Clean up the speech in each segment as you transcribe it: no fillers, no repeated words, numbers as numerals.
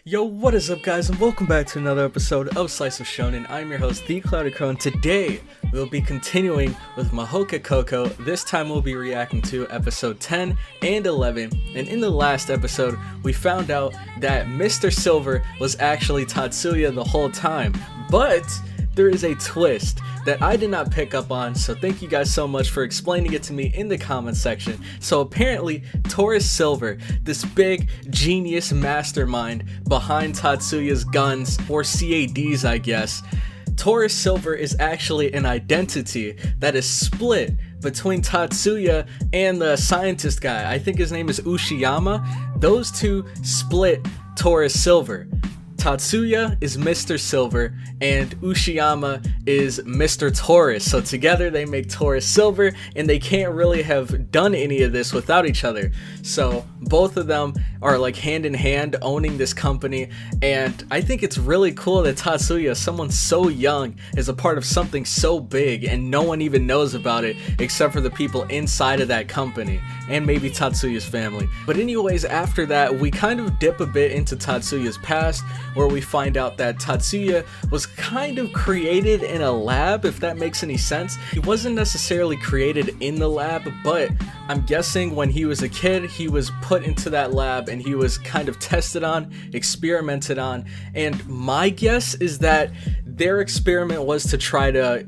Yo, what is up guys, and welcome back to another episode of Slice of Shonen. I'm your host, The Cloudy Crow, and today we'll be continuing with mahouka koukou. This time we'll be reacting to episode 10 and 11, and in the last episode, we found out that Mr. Silver was actually Tatsuya the whole time, but there is a twist that I did not pick up on, so thank you guys so much for explaining it to me in the comment section. So apparently, Taurus Silver, this big genius mastermind behind Tatsuya's guns, or CADs I guess, Taurus Silver is actually an identity that is split between Tatsuya and the scientist guy. I think his name is Ushiyama. Those two split Taurus Silver. Tatsuya is Mr. Silver and Ushiyama is Mr. Taurus. So together they make Taurus Silver, and they can't really have done any of this without each other. So both of them are like hand in hand owning this company, and I think it's really cool that Tatsuya, someone so young, is a part of something so big and no one even knows about it except for the people inside of that company and maybe Tatsuya's family. But anyways, after that we kind of dip a bit into Tatsuya's past, where we find out that Tatsuya was kind of created in a lab, if that makes any sense. He wasn't necessarily created in the lab, but I'm guessing when he was a kid, he was put into that lab and he was kind of tested on, experimented on, and my guess is that their experiment was to try to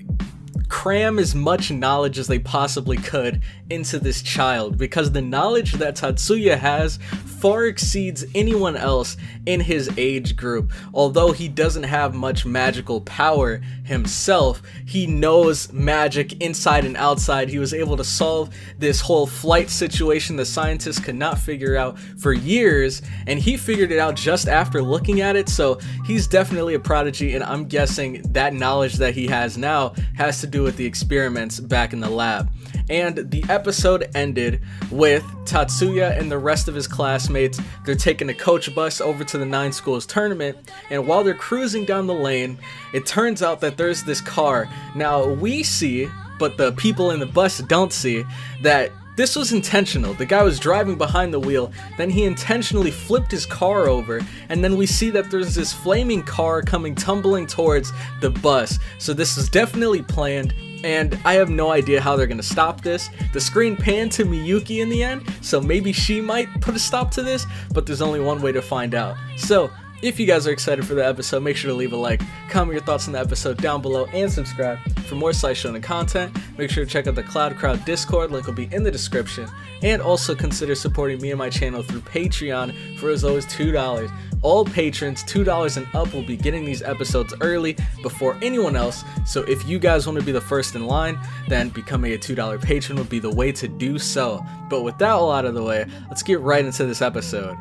cram as much knowledge as they possibly could into this child, because the knowledge that Tatsuya has far exceeds anyone else in his age group. Although he doesn't have much magical power himself, he knows magic inside and outside. He was able to solve this whole flight situation the scientists could not figure out for years, and he figured it out just after looking at it. So he's definitely a prodigy, and I'm guessing that knowledge that he has now has to do with the experiments back in the lab. And the episode ended with Tatsuya and the rest of his classmates. They're taking a coach bus over to the 9 schools tournament, and while they're cruising down the lane, it turns out that there's this car. Now we see, but the people in the bus don't see, that this was intentional. The guy was driving behind the wheel, then he intentionally flipped his car over, and then we see that there's this flaming car coming tumbling towards the bus. So this is definitely planned, and I have no idea how they're gonna stop this. The screen panned to Miyuki in the end, so maybe she might put a stop to this, but there's only one way to find out. So if you guys are excited for the episode, make sure to leave a like, comment your thoughts on the episode down below, and subscribe for more Slice Shonen content. Make sure to check out the Cloud Crowd Discord, link will be in the description, and also consider supporting me and my channel through Patreon for as low as $2. All patrons, $2 and up, will be getting these episodes early before anyone else, so if you guys want to be the first in line, then becoming a $2 patron would be the way to do so. But with that all out of the way, let's get right into this episode.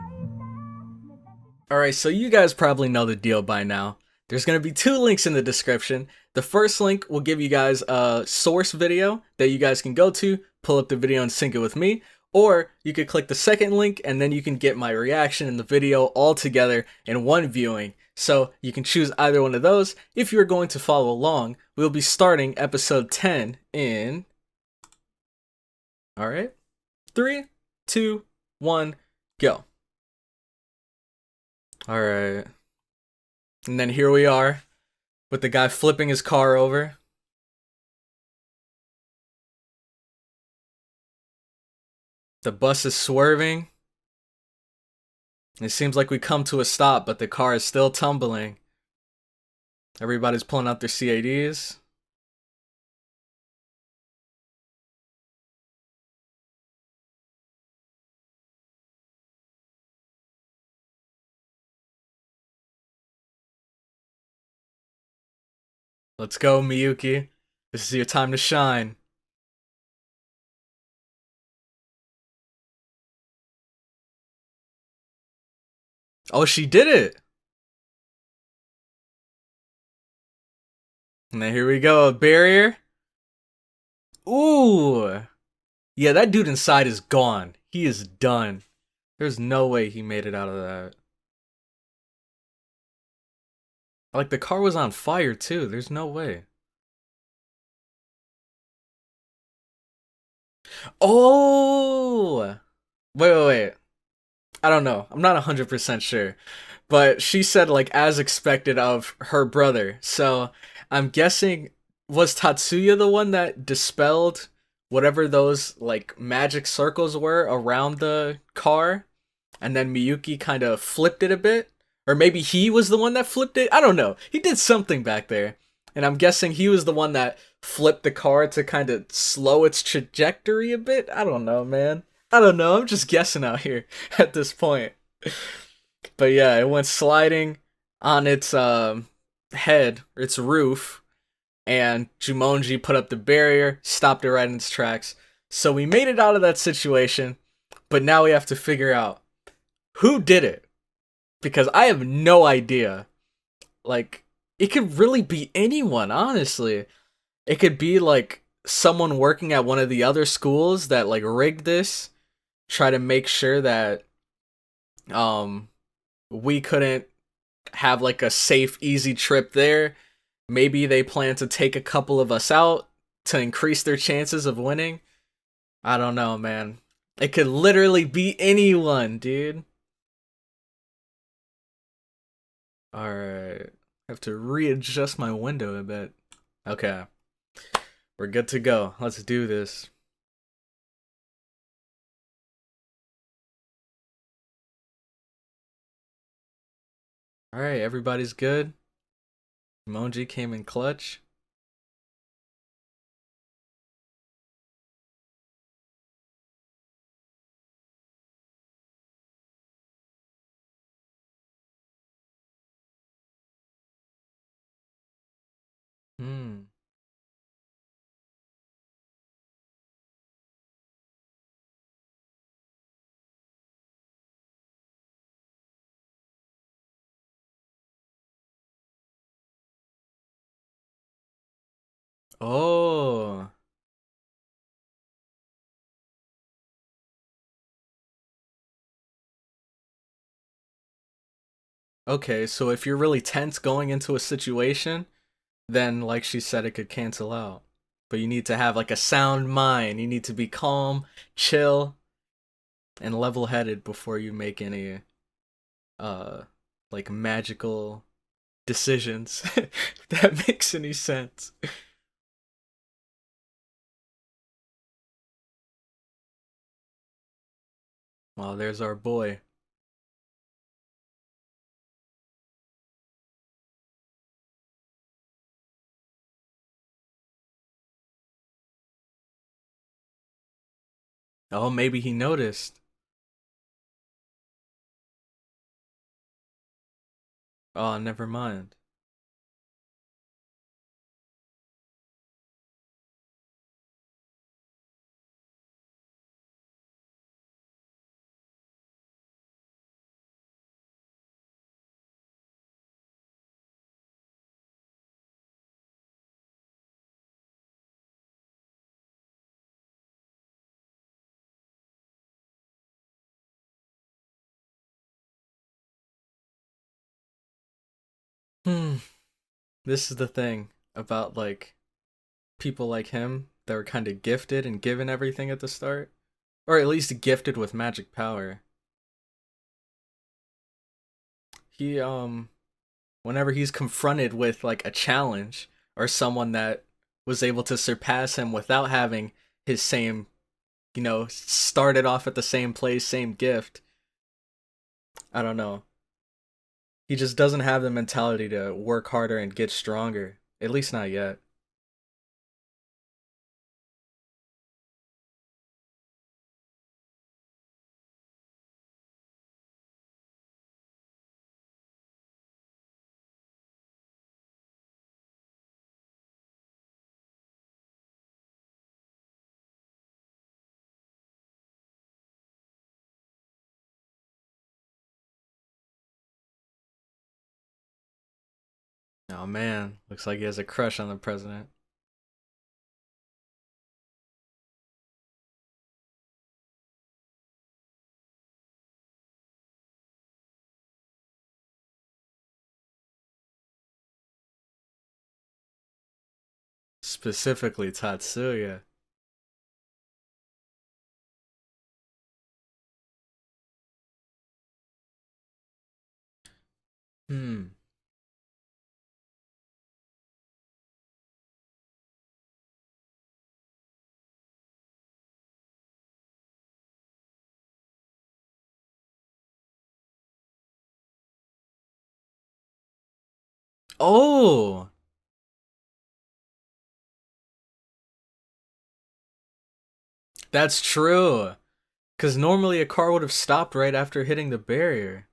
Alright, so you guys probably know the deal by now. There's going to be 2 links in the description. The first link will give you guys a source video that you guys can go to, pull up the video and sync it with me. Or you could click the second link and then you can get my reaction and the video all together in one viewing. So you can choose either one of those. If you're going to follow along, we'll be starting episode 10 in... Alright, 3, 2, 1, go. Alright. And then here we are, with the guy flipping his car over. The bus is swerving. It seems like we come to a stop, but the car is still tumbling. Everybody's pulling out their CADs. Let's go, Miyuki. This is your time to shine. Oh, she did it! And then here we go, a barrier. Ooh! Yeah, that dude inside is gone. He is done. There's no way he made it out of that. Like, the car was on fire, too. There's no way. Oh! Wait. I don't know. I'm not 100% sure. But she said like as expected of her brother. So I'm guessing, was Tatsuya the one that dispelled whatever those like magic circles were around the car, and then Miyuki kind of flipped it a bit? Or maybe he was the one that flipped it? I don't know. He did something back there. And I'm guessing he was the one that flipped the car to kind of slow its trajectory a bit. I don't know, man. I don't know. I'm just guessing out here at this point. But yeah, it went sliding on its head, its roof, and Jumonji put up the barrier, stopped it right in its tracks. So we made it out of that situation, but now we have to figure out who did it, because I have no idea. Like, it could really be anyone, honestly. It could be like someone working at one of the other schools that like rigged this, try to make sure that um we couldn't have like a safe, easy trip there. Maybe they plan to take a couple of us out to increase their chances of winning. I don't know, man. It could literally be anyone, dude. Alright. I have to readjust my window a bit. Okay. We're good to go. Let's do this. Alright, everybody's good. Monji came in clutch. Hmm. Oh. Okay, so if you're really tense going into a situation, then like she said, it could cancel out. But you need to have like a sound mind. You need to be calm, chill, and level-headed before you make any uh like magical decisions. If that makes any sense. Well, there's our boy. Oh, maybe he noticed. Oh, never mind. Hmm. This is the thing about like people like him that were kind of gifted and given everything at the start, or at least gifted with magic power. He whenever he's confronted with like a challenge or someone that was able to surpass him without having his same, started off at the same place, same gift, I don't know. He just doesn't have the mentality to work harder and get stronger. At least not yet. Oh man, looks like he has a crush on the president. Specifically Tatsuya. Hmm. Oh, that's true. Because normally a car would have stopped right after hitting the barrier.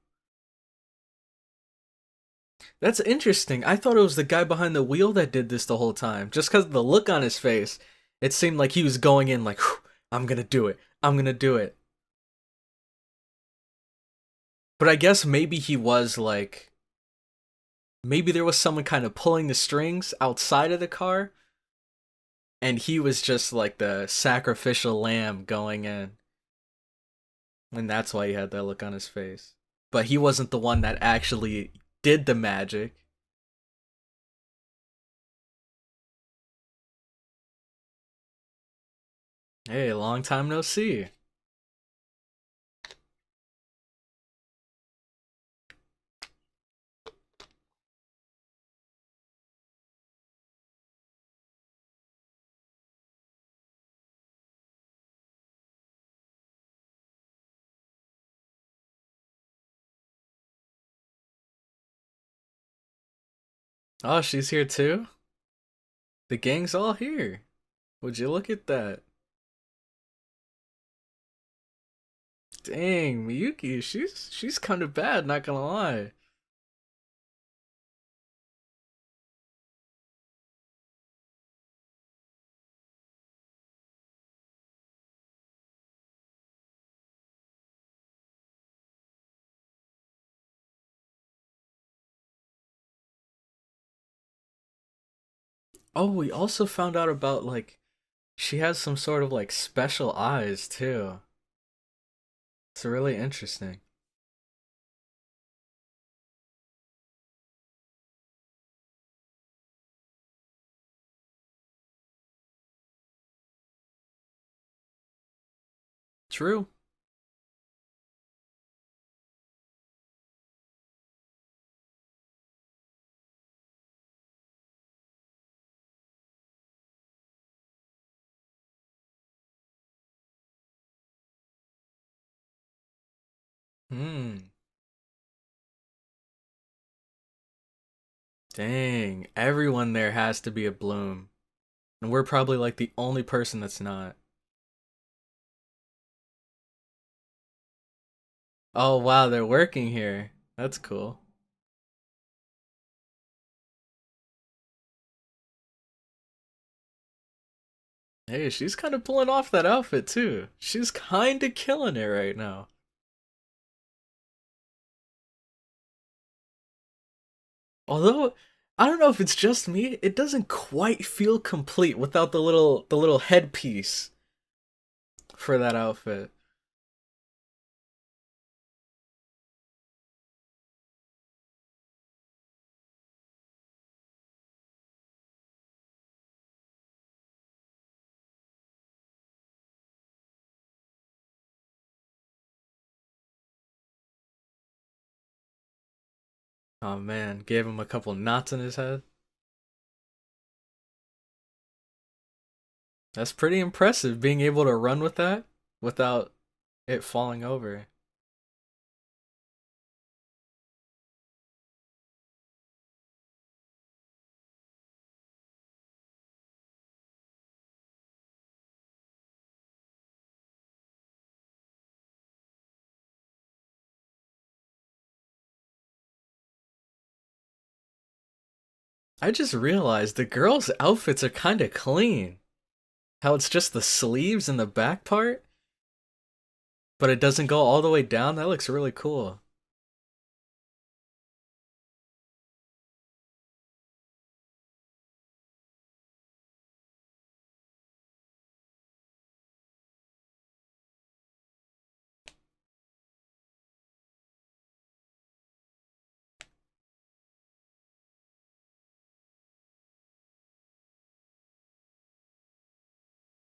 That's interesting. I thought it was the guy behind the wheel that did this the whole time. Just because of the look on his face, it seemed like he was going in like, I'm gonna do it. I'm gonna do it. But I guess maybe he was like, maybe there was someone kind of pulling the strings outside of the car, and he was just like the sacrificial lamb going in. And that's why he had that look on his face. But he wasn't the one that actually did the magic. Hey, long time no see. Oh, she's here too? The gang's all here. Would you look at that? Dang, Miyuki, she's kind of bad, not gonna lie. Oh, we also found out about like she has some sort of like special eyes too. It's really interesting. True. Hmm. Dang, everyone there has to be a bloom. And we're probably like the only person that's not. Oh wow, they're working here. That's cool. Hey, she's kind of pulling off that outfit too. She's kind of killing it right now. Although I don't know if it's just me, it doesn't quite feel complete without the little headpiece for that outfit. Oh man, gave him a couple knots in his head. That's pretty impressive being able to run with that without it falling over. I just realized the girls' outfits are kind of clean. How it's just the sleeves and the back part, but it doesn't go all the way down. That looks really cool.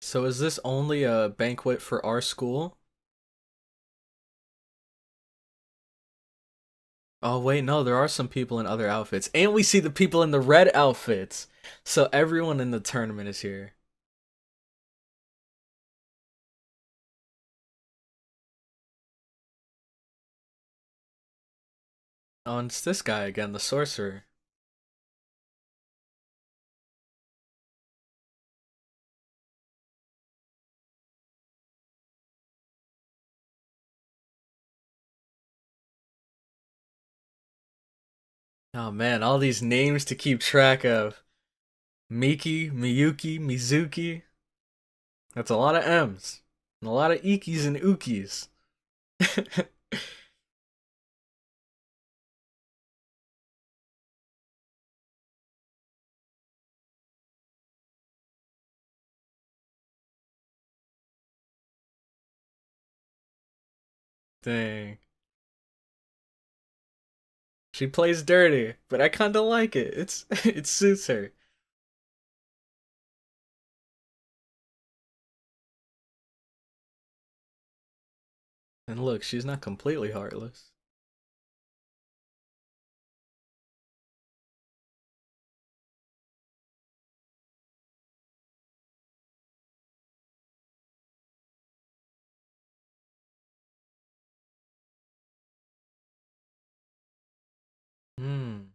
So is this only a banquet for our school? Oh wait, no, there are some people in other outfits. And we see the people in the red outfits. So everyone in the tournament is here. Oh, and it's this guy again, the sorcerer. Oh man, all these names to keep track of. Miki, Miyuki, Mizuki. That's a lot of M's. And a lot of Ikis and Ukis. Dang. She plays dirty, but I kinda like it. It suits her. And look, she's not completely heartless. Hmm.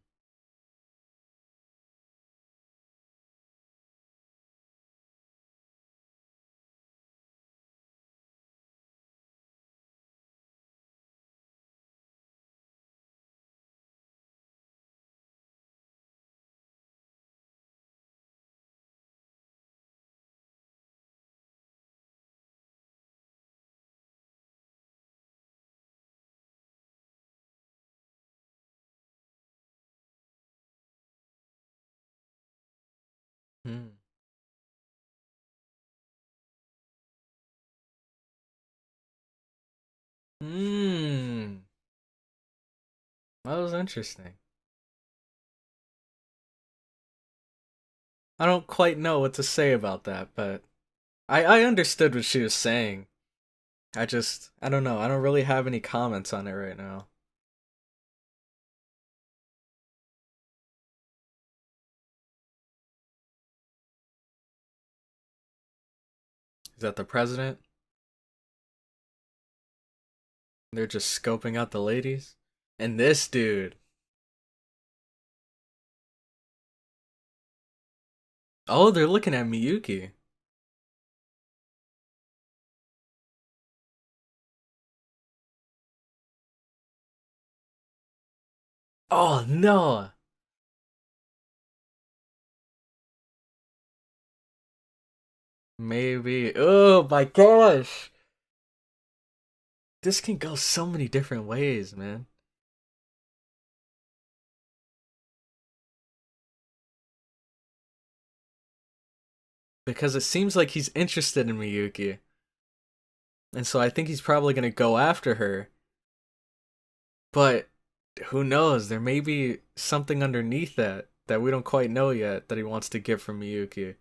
Hmm. Hmm. That was interesting. I don't quite know what to say about that, but I understood what she was saying. I don't know. I don't really have any comments on it right now. Is that the president? They're just scoping out the ladies? And this dude. Oh, they're looking at Miyuki. Oh no. Maybe. Oh my gosh. This can go so many different ways, man. Because it seems like he's interested in Miyuki. And so I think he's probably gonna go after her. But who knows? There may be something underneath that we don't quite know yet that he wants to get from Miyuki.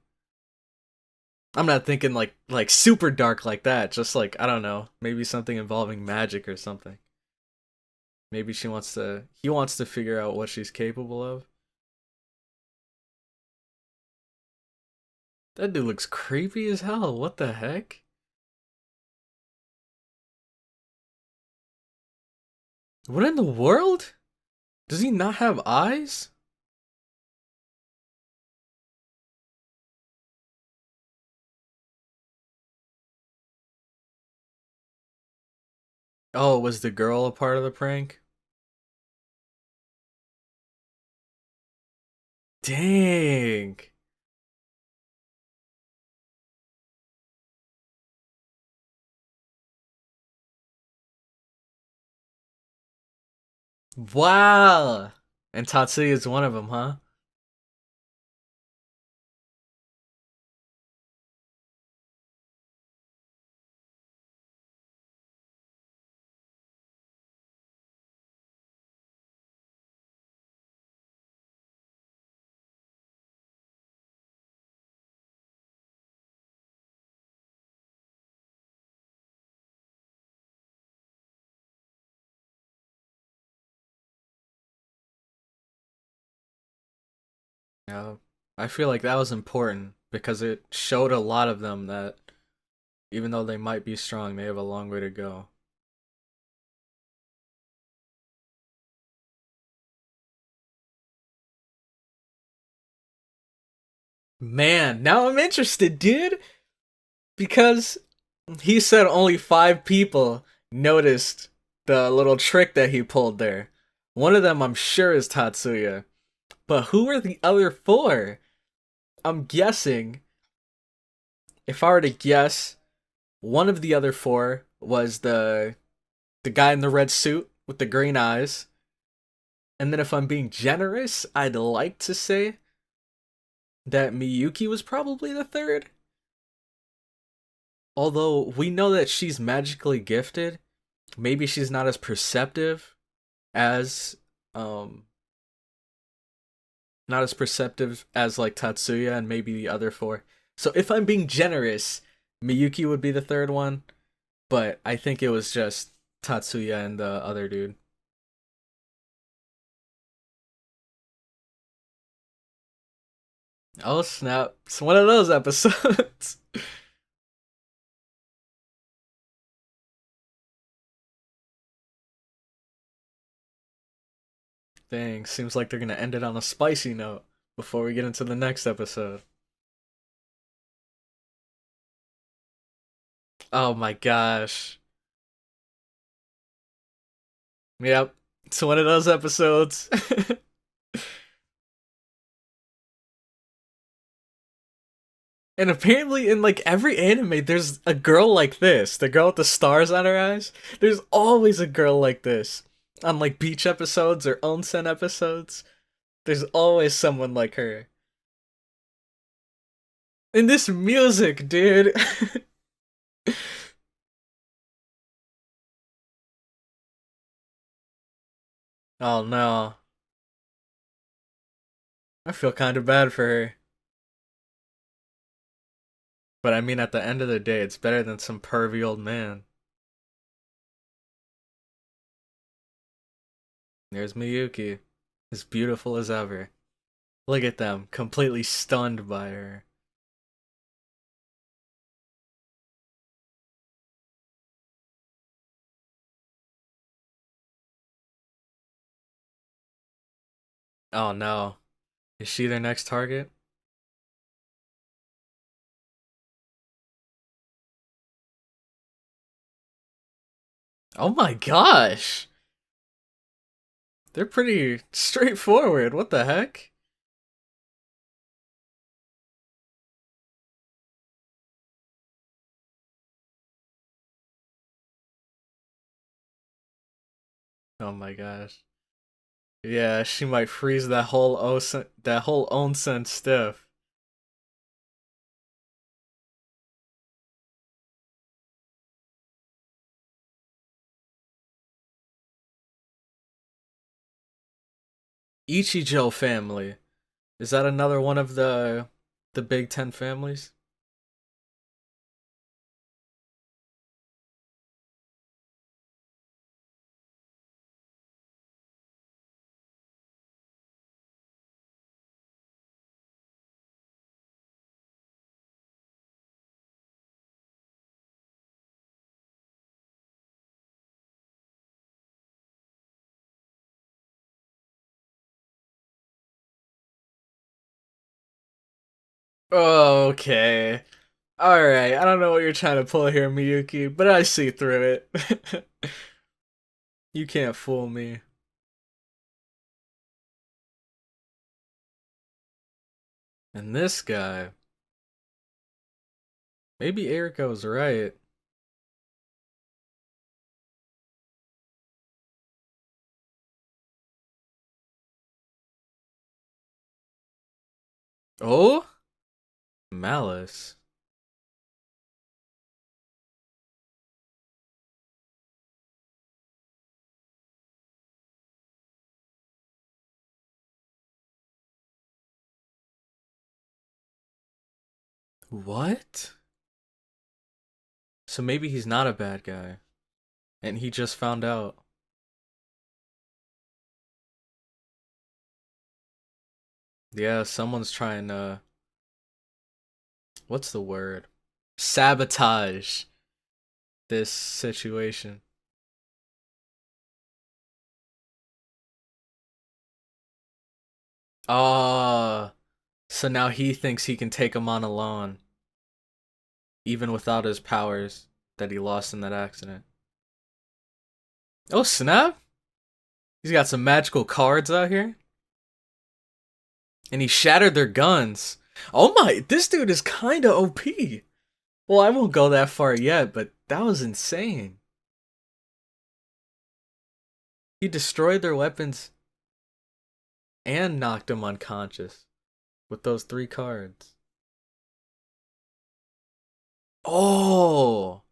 I'm not thinking like super dark like that. Just like I don't know, maybe something involving magic or something. Maybe he wants to figure out what she's capable of. That dude looks creepy as hell. What the heck? What in the world? Does he not have eyes? Oh, was the girl a part of the prank? Dang. Wow. And Tatsuya is one of them, huh? Yeah, I feel like that was important because it showed a lot of them that even though they might be strong, they have a long way to go. Man, now I'm interested, dude, because he said only 5 people noticed the little trick that he pulled there. One of them, I'm sure, is Tatsuya. But who are the other 4? I'm guessing, if I were to guess, one of the other 4 was the guy in the red suit with the green eyes. And then if I'm being generous, I'd like to say that Miyuki was probably the third. Although we know that she's magically gifted, maybe she's not as perceptive as um not as perceptive as like Tatsuya and maybe the other 4. So if I'm being generous, Miyuki would be the third one, but I think it was just Tatsuya and the other dude. Oh snap. It's one of those episodes. Dang, seems like they're gonna end it on a spicy note before we get into the next episode. Oh my gosh. Yep. It's one of those episodes. And apparently in like every anime there's a girl like this. The girl with the stars on her eyes. There's always a girl like this. On like beach episodes or onsen episodes. There's always someone like her. And this music, dude. Oh no. I feel kind of bad for her. But I mean, at the end of the day, it's better than some pervy old man. There's Miyuki, as beautiful as ever. Look at them, completely stunned by her. Oh no. Is she their next target? Oh my gosh! They're pretty straightforward. What the heck? Oh my gosh. Yeah, she might freeze that whole onsen stiff. Ichijo family. Is that another one of the Big Ten families? Okay. Alright, I don't know what you're trying to pull here, Miyuki, but I see through it. You can't fool me. And this guy. Maybe Eriko's right. Oh? Malice. What? So maybe he's not a bad guy. And he just found out. Yeah, someone's trying to, what's the word? Sabotage this situation. Ah, so now he thinks he can take him on alone, even without his powers that he lost in that accident. Oh, snap! He's got some magical cards out here. And he shattered their guns. Oh my, this dude is kinda OP. Well, I won't go that far yet, but that was insane. He destroyed their weapons and knocked them unconscious with those three cards. Oh,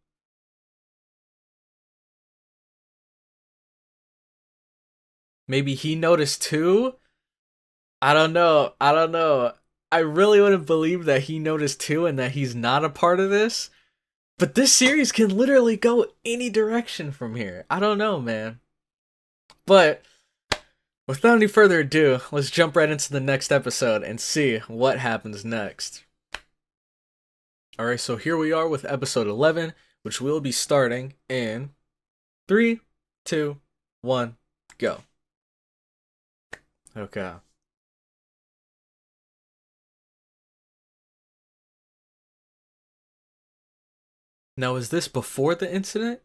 maybe he noticed too? I don't know. I don't know. I really wouldn't believe that he noticed too and that he's not a part of this. But this series can literally go any direction from here. I don't know, man. But without any further ado, let's jump right into the next episode and see what happens next. Alright, so here we are with episode 11, which will be starting in 3, 2, 1, go. Okay. Now, is this before the incident?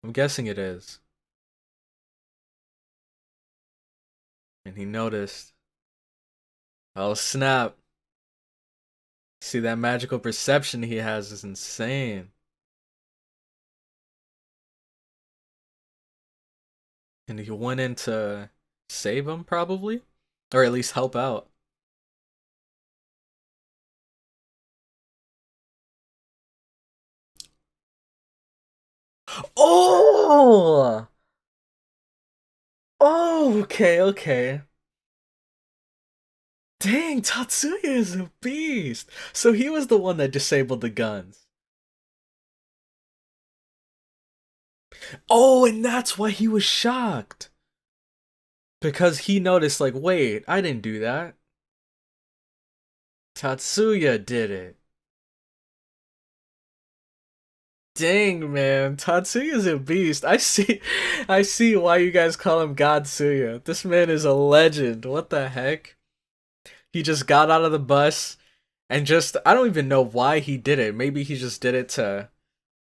I'm guessing it is. And he noticed. Oh, snap. See, that magical perception he has is insane. And he went in to save him, probably? Or at least help out. Oh! Oh, okay, okay. Dang, Tatsuya is a beast. So he was the one that disabled the guns. Oh, and that's why he was shocked. Because he noticed, like, wait, I didn't do that. Tatsuya did it. Dang, man, Tatsuya's a beast. I see why you guys call him God Suya. This man is a legend. What the heck? He just got out of the bus and just, I don't even know why he did it. Maybe he just did it to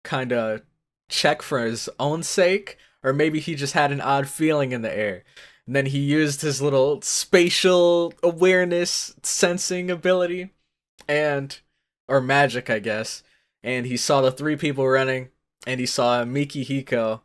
kind of check for his own sake, or maybe he just had an odd feeling in the air. And then he used his little spatial awareness sensing ability and or magic, I guess. And he saw the three people running and he saw Mikihiko.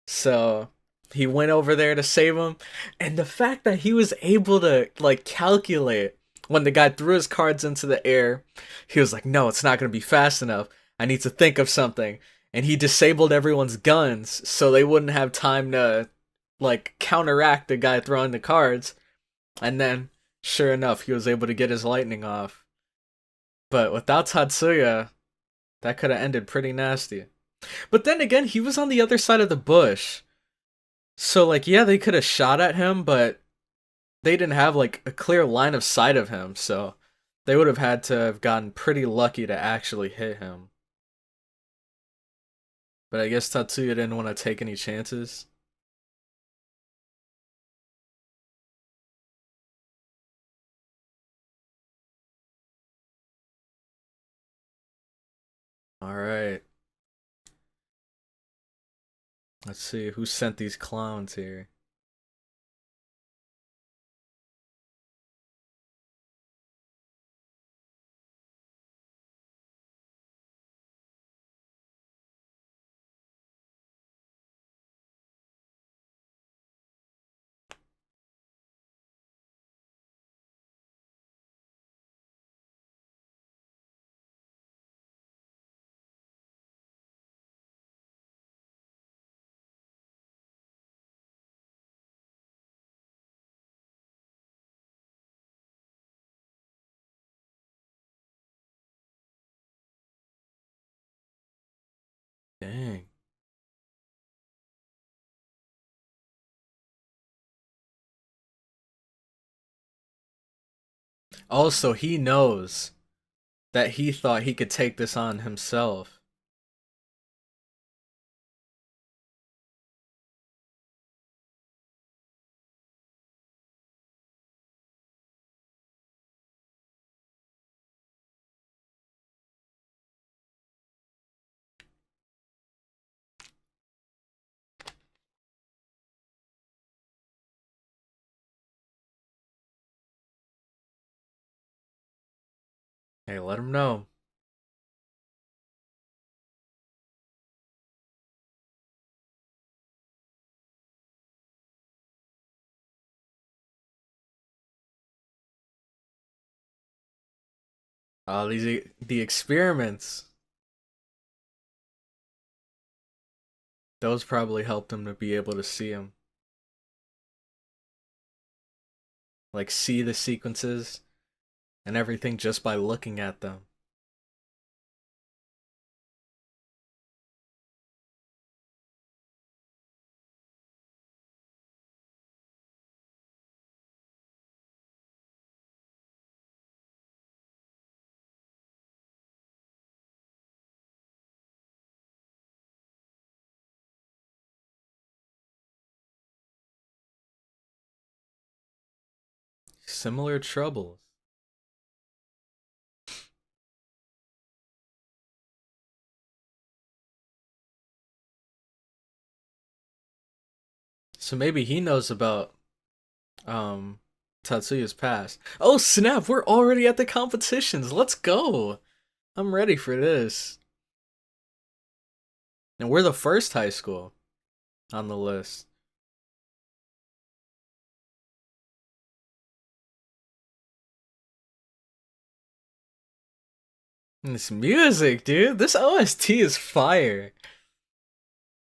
So he went over there to save him. And the fact that he was able to like calculate when the guy threw his cards into the air, he was like, no, it's not going to be fast enough. I need to think of something. And he disabled everyone's guns so they wouldn't have time to like counteract the guy throwing the cards. And then, sure enough, he was able to get his lightning off. But without Tatsuya, that could have ended pretty nasty. But then again, he was on the other side of the bush. So, like, yeah, they could have shot at him, but they didn't have, like, a clear line of sight of him. So, they would have had to have gotten pretty lucky to actually hit him. But I guess Tatsuya didn't want to take any chances. Alright. Let's see who sent these clowns here. Also, he knows that he thought he could take this on himself. Hey, let him know. The experiments. Those probably helped him to be able to see him. Like, see the sequences and everything just by looking at them. Similar troubles. So maybe he knows about um Tatsuya's past. Oh snap, we're already at the competitions. Let's go. I'm ready for this. And we're the first high school on the list. And this music, dude. This OST is fire.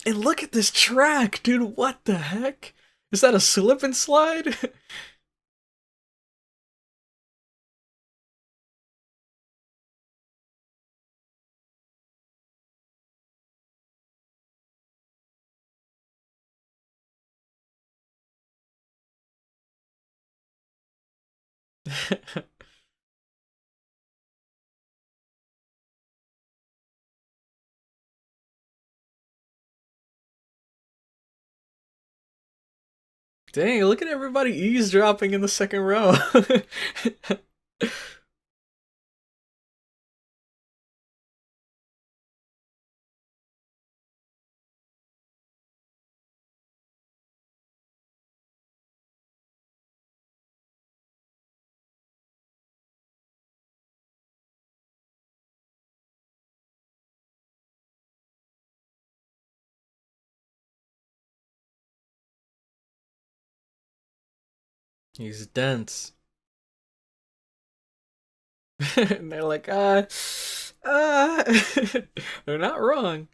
And look at this track, dude. What the heck? Is that a slip and slide? Dang, look at everybody eavesdropping in the second row. He's dense. And they're like, they're not wrong.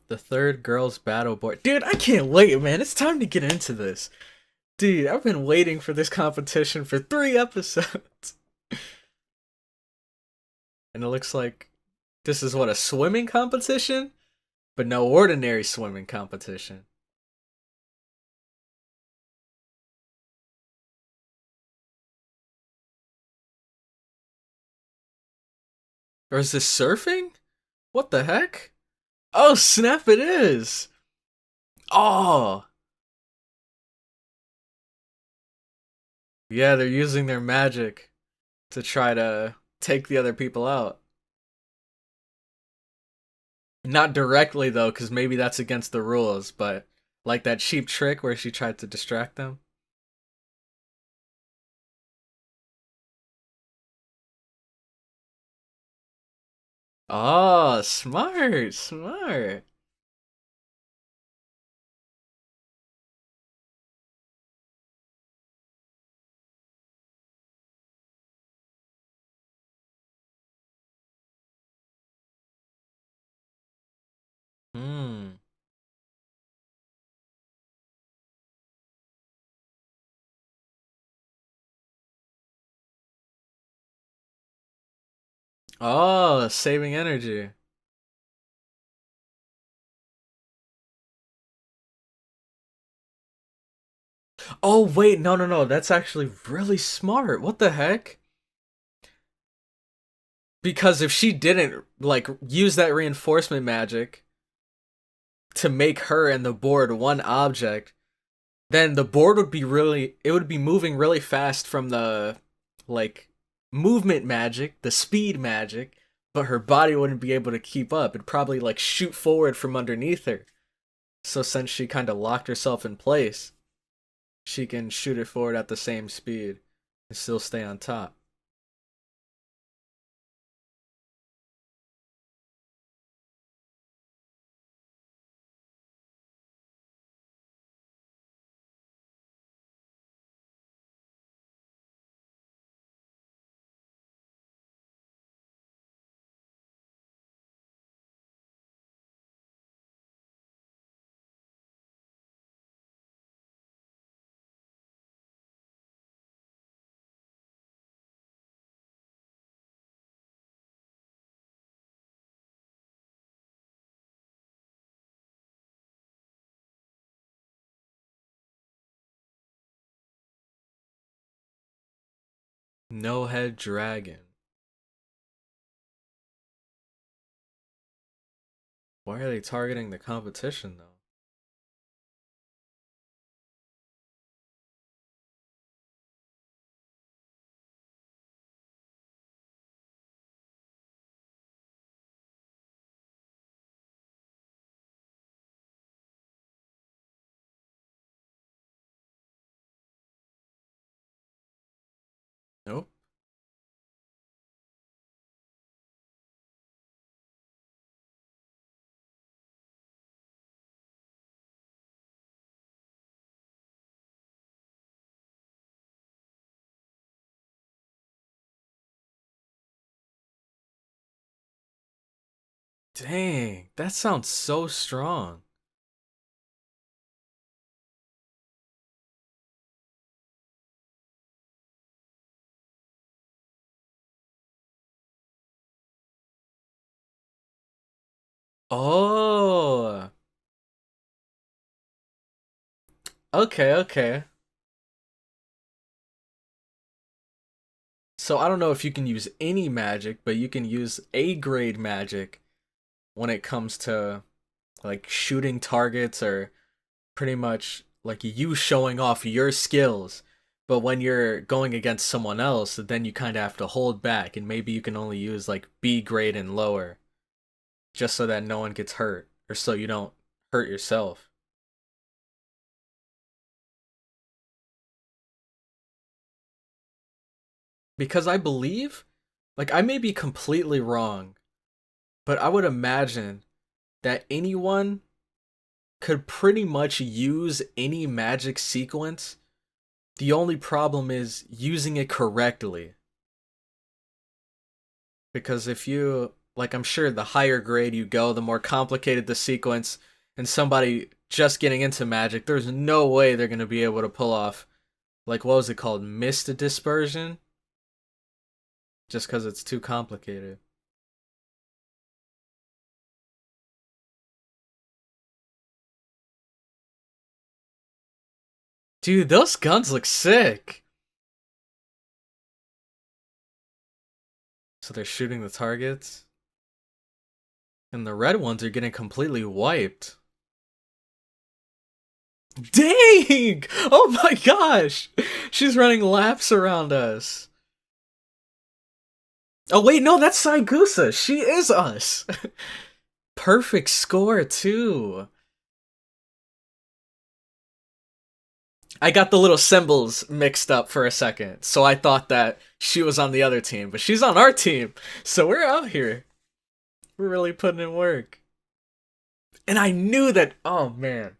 The third girls battle board. Dude, I can't wait, man. It's time to get into this. Dude, I've been waiting for this competition for 3 episodes. And it looks like this is what, a swimming competition? But no ordinary swimming competition. Or is this surfing? What the heck? Oh, snap, it is. Oh, yeah, they're using their magic to try to take the other people out. Not directly, though, because maybe that's against the rules, but like that cheap trick where she tried to distract them. Oh, smart, smart. Hmm. Oh, saving energy. Oh wait, no, no, no. That's actually really smart. What the heck? Because if she didn't like use that reinforcement magic to make her and the board one object, then the board would be really it would be moving really fast from the like movement magic, the speed magic, but her body wouldn't be able to keep up. It'd probably like shoot forward from underneath her. So since she kind of locked herself in place, she can shoot it forward at the same speed and still stay on top. No head dragon. Why are they targeting the competition though? Nope. Dang, that sounds so strong. Oh, okay, okay. So I don't know if you can use any magic, but you can use A grade magic when it comes to like shooting targets or pretty much like you showing off your skills. But when you're going against someone else, then you kind of have to hold back and maybe you can only use like B grade and lower just so that no one gets hurt or so you don't hurt yourself. Because I believe, like I may be completely wrong, but I would imagine that anyone could pretty much use any magic sequence. The only problem is using it correctly. Because if you, like, I'm sure the higher grade you go, the more complicated the sequence, and somebody just getting into magic, there's no way they're going to be able to pull off, like, what was it called? Mist dispersion? Just because it's too complicated. Dude, those guns look sick. So they're shooting the targets, and the red ones are getting completely wiped. Dang! Oh my gosh! She's running laps around us. Oh wait, no, that's Saigusa. She is us. Perfect score too. I got the little symbols mixed up for a second, so I thought that she was on the other team, but she's on our team. So we're out here. We're really putting in work. And I knew that. Oh man,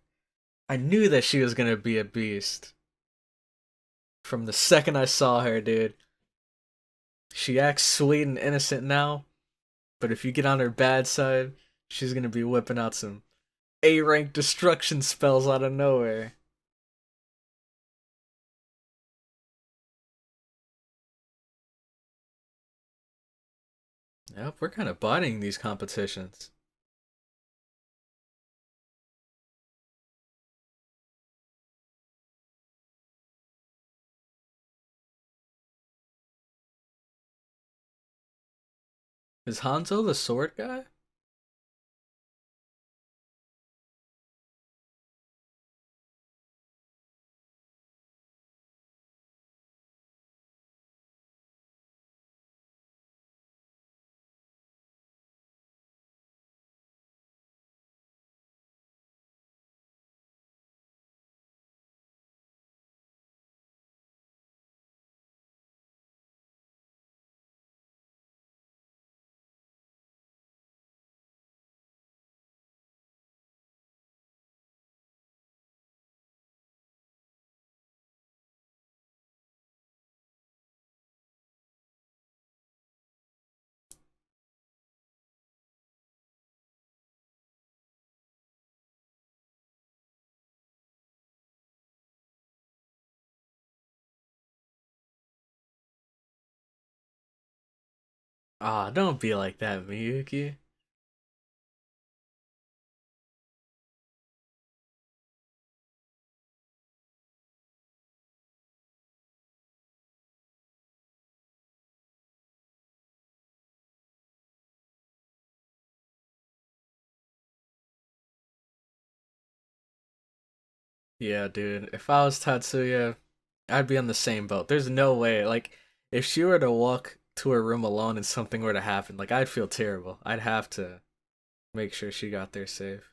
I knew that she was gonna be a beast from the second I saw her, dude. She acts sweet and innocent now, but if you get on her bad side, she's gonna be whipping out some A rank destruction spells out of nowhere. Yep, we're kind of bodying these competitions. Is Hanzo the sword guy? Ah, don't be like that, Miyuki. Yeah, dude. If I was Tatsuya, I'd be on the same boat. There's no way. Like, if she were to walk to her room alone and something were to happen, like, I'd feel terrible. I'd have to make sure she got there safe.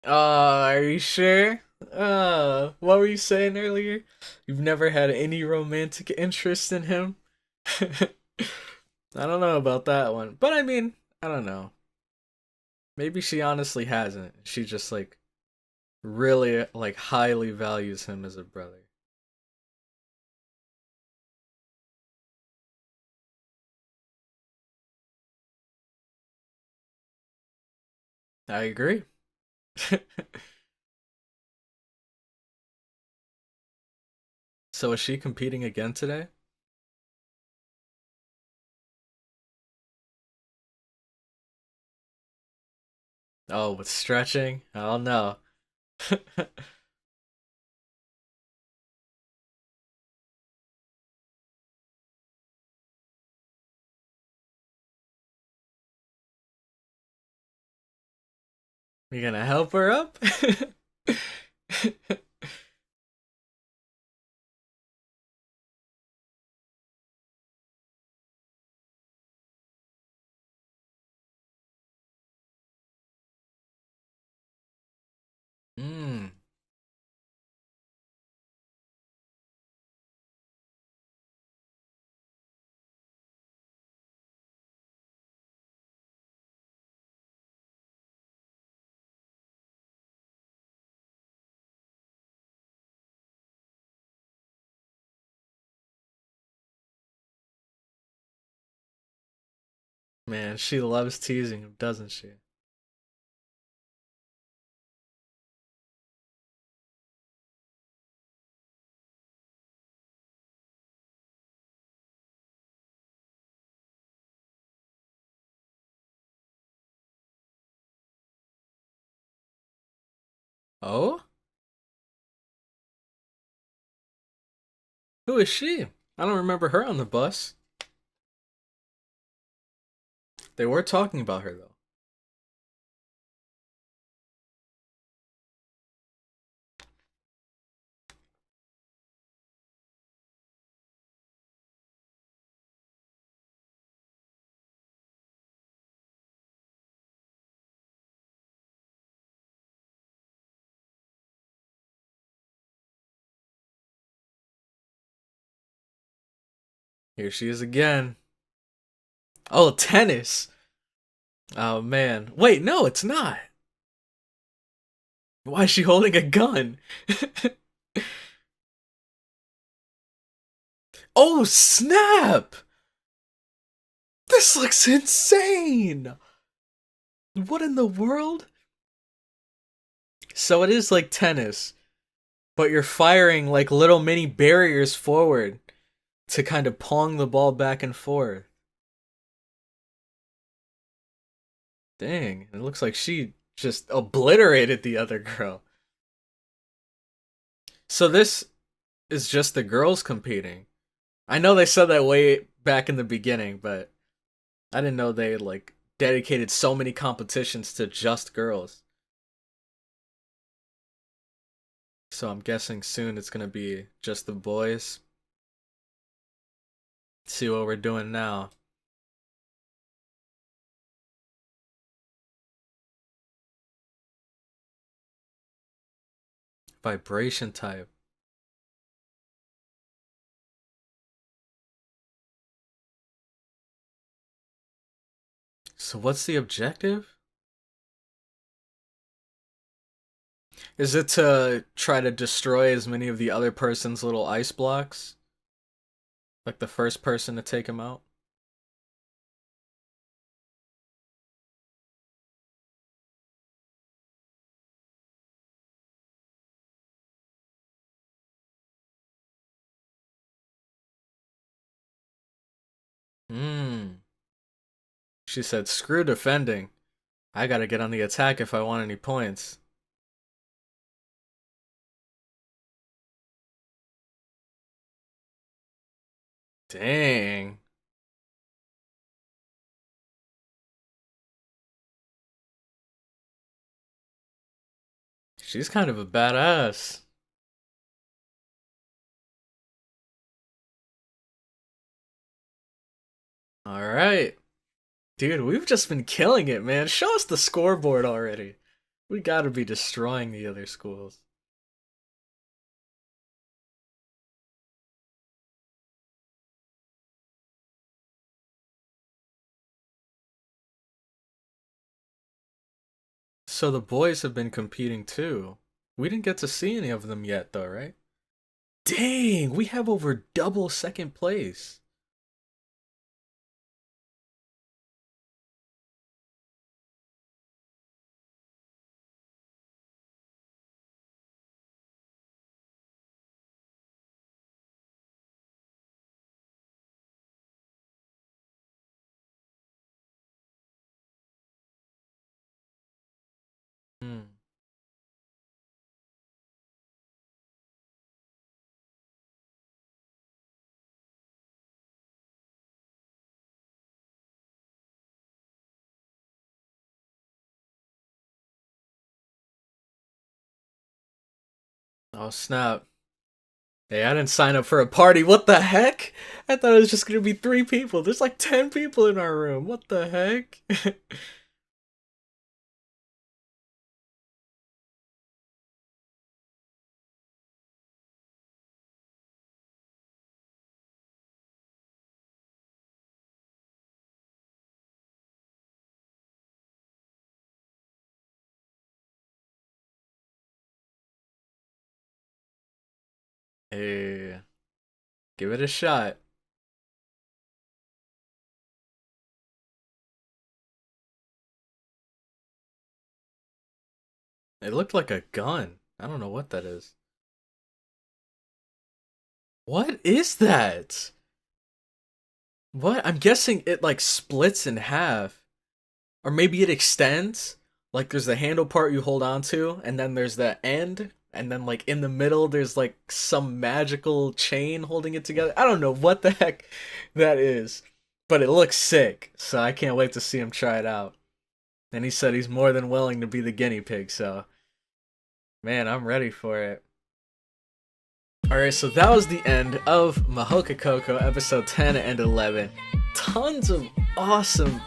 Are you sure? What were you saying earlier? You've never had any romantic interest in him? I don't know about that one. But I mean, I don't know. Maybe she honestly hasn't. She just like really like highly values him as a brother. I agree. So is she competing again today? Oh, with stretching? Oh no. You gonna help her up? Hmm. Man, she loves teasing him, doesn't she? Oh? Who is she? I don't remember her on the bus. They were talking about her though. Here she is again. Oh, tennis. Oh man. Wait, no, it's not. Why is she holding a gun? Oh, snap! This looks insane! What in the world? So it is like tennis, but you're firing like little mini barriers forward to kind of pong the ball back and forth. Dang, it looks like she just obliterated the other girl. So this is just the girls competing. I know they said that way back in the beginning, but I didn't know they like dedicated so many competitions to just girls. So I'm guessing soon it's gonna be just the boys. See what we're doing now. Vibration type. So what's the objective? Is it to try to destroy as many of the other person's little ice blocks? Like the first person to take him out? Hmm. She said, screw defending. I gotta get on the attack if I want any points. Dang. She's kind of a badass. Alright. Dude, we've just been killing it, man. Show us the scoreboard already. We gotta be destroying the other schools. So the boys have been competing too. We didn't get to see any of them yet, though, right? Dang, we have over double second place. Hmm. Oh, snap. Hey, I didn't sign up for a party. What the heck? I thought it was just gonna be 3 people. There's like 10 people in our room. What the heck? Hey, give it a shot. It looked like a gun. I don't know what that is. What is that? What? I'm guessing it like splits in half. Or maybe it extends. Like there's the handle part you hold on to, and then there's the end, and then like in the middle there's like some magical chain holding it together. I don't know what the heck that is. But it looks sick, so I can't wait to see him try it out. And he said he's more than willing to be the guinea pig, so man, I'm ready for it. Alright, so that was the end of Mahouka Koukou episode 10 and 11. Tons of awesome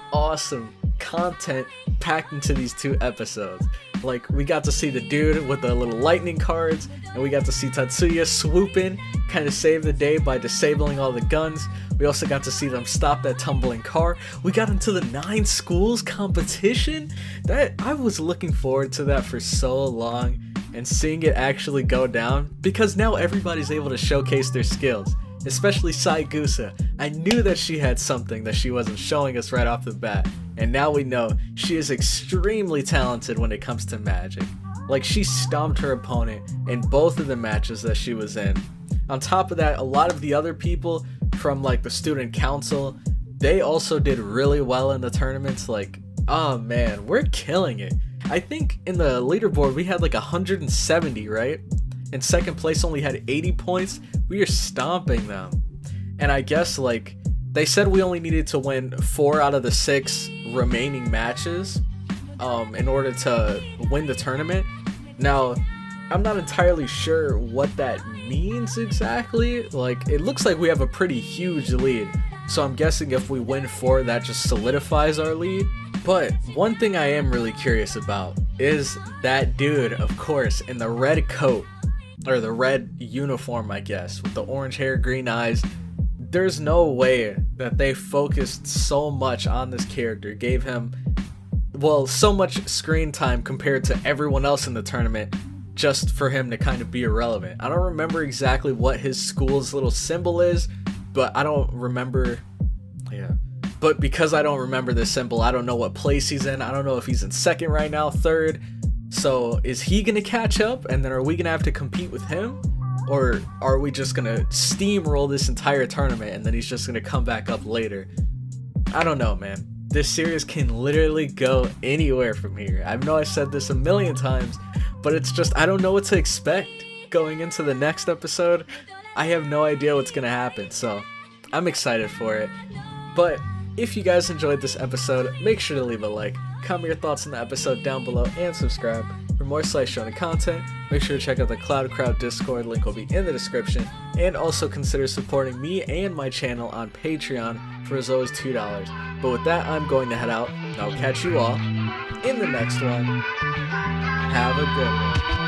content packed into these 2 episodes. Like, we got to see the dude with the little lightning cards, and we got to see Tatsuya swoop in, kind of save the day by disabling all the guns. We also got to see them stop that tumbling car. We got into the 9 schools competition. That I was looking forward to that for so long, and seeing it actually go down, because now everybody's able to showcase their skills, especially Saigusa. I knew that she had something that she wasn't showing us right off the bat, and now we know she is extremely talented when it comes to magic. Like, she stomped her opponent in both of the matches that she was in. On top of that, a lot of the other people from like the student council, they also did really well in the tournaments. Like, oh man, we're killing it. I think in the leaderboard we had like 170, right? And second place only had 80 points. We are stomping them. And I guess like they said we only needed to win 4 out of the 6 remaining matches in order to win the tournament. Now, I'm not entirely sure what that means exactly. Like, it looks like we have a pretty huge lead. So I'm guessing if we win 4, that just solidifies our lead. But one thing I am really curious about is that dude, of course, in the red coat, or the red uniform, I guess, with the orange hair, green eyes. There's no way that they focused so much on this character, gave him, well, so much screen time compared to everyone else in the tournament, just for him to kind of be irrelevant. I don't remember exactly what his school's little symbol is, but I don't remember, but because I don't remember this symbol, I don't know what place he's in. I don't know if he's in second right now, third. So is he gonna catch up, and then are we gonna have to compete with him? Or are we just gonna steamroll this entire tournament and then he's just gonna come back up later? I don't know, man. This series can literally go anywhere from here. I know I said this a million times, but it's just, I don't know what to expect going into the next episode. I have no idea what's gonna happen, so I'm excited for it. But if you guys enjoyed this episode, make sure to leave a like, comment your thoughts on the episode down below, and subscribe. For more Slice Shonen content, make sure to check out the Cloud Crowd Discord, link will be in the description, and also consider supporting me and my channel on Patreon for as low as $2. But with that, I'm going to head out, and I'll catch you all in the next one. Have a good one.